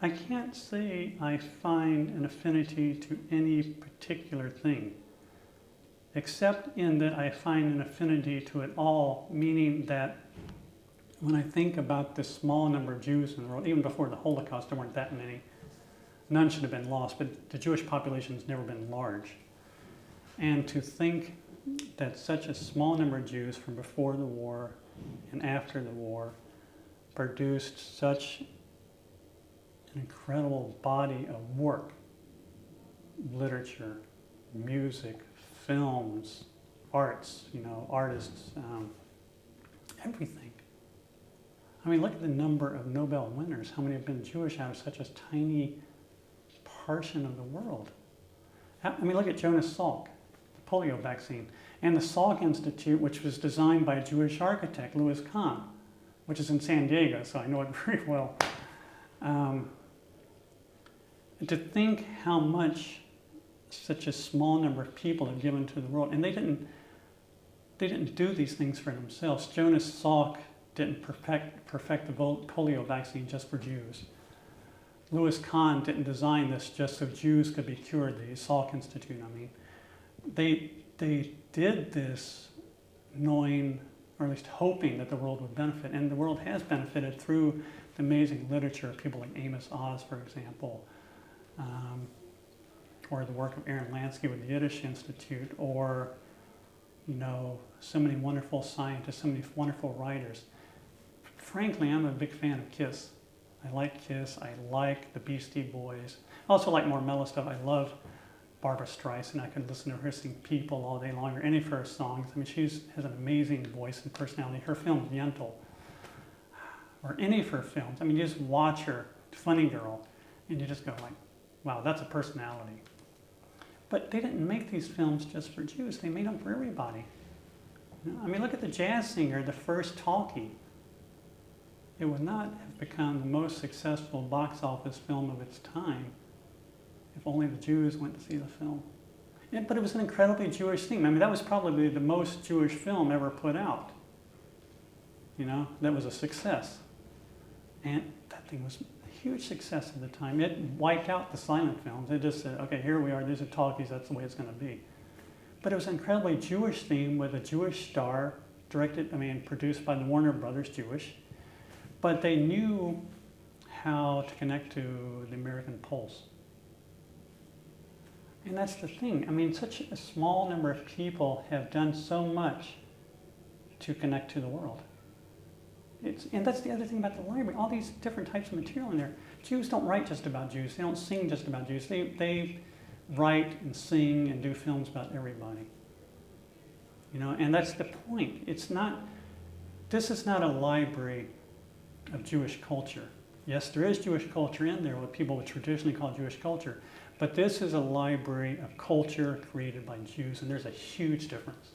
I can't say I find an affinity to any particular thing, except in that I find an affinity to it all, meaning that when I think about the small number of Jews in the world, even before the Holocaust, there weren't that many. None should have been lost, but the Jewish population has never been large. And to think that such a small number of Jews from before the war and after the war produced such an incredible body of work, literature, music, films, arts, artists, everything. I mean, look at the number of Nobel winners. How many have been Jewish out of such a tiny portion of the world? I mean, look at Jonas Salk, the polio vaccine, and the Salk Institute, which was designed by a Jewish architect, Louis Kahn, which is in San Diego, so I know it very well. To think how much such a small number of people have given to the world, and they didn't do these things for themselves. Jonas Salk didn't perfect the polio vaccine just for Jews. Louis Kahn didn't design this just so Jews could be cured, the Salk Institute, I mean. They did this knowing, or at least hoping, that the world would benefit, and the world has benefited through the amazing literature of people like Amos Oz, for example, or the work of Aaron Lansky with the Yiddish Institute, or so many wonderful scientists, so many wonderful writers. Frankly, I'm a big fan of Kiss. I like Kiss. I like the Beastie Boys. I also like more mellow stuff. I love Barbra Streisand. I could listen to her sing People all day long, or any of her songs. I mean, she has an amazing voice and personality. Her film, Yentl, or any of her films. I mean, you just watch her, Funny Girl, and you just go like, wow, that's a personality. But they didn't make these films just for Jews. They made them for everybody. I mean, look at the jazz singer, the first talkie. It would not have become the most successful box office film of its time if only the Jews went to see the film. But it was an incredibly Jewish theme. I mean, that was probably the most Jewish film ever put out. That was a success. And that thing was a huge success at the time. It wiped out the silent films. It just said, okay, here we are, these are talkies, that's the way it's going to be. But it was an incredibly Jewish theme with a Jewish star, produced by the Warner Brothers, Jewish. But they knew how to connect to the American pulse. And that's the thing. I mean, such a small number of people have done so much to connect to the world. And that's the other thing about the library, all these different types of material in there. Jews don't write just about Jews. They don't sing just about Jews. They write and sing and do films about everybody. And that's the point. This is not a library of Jewish culture. Yes, there is Jewish culture in there, what people would traditionally call Jewish culture, but this is a library of culture created by Jews, and there's a huge difference.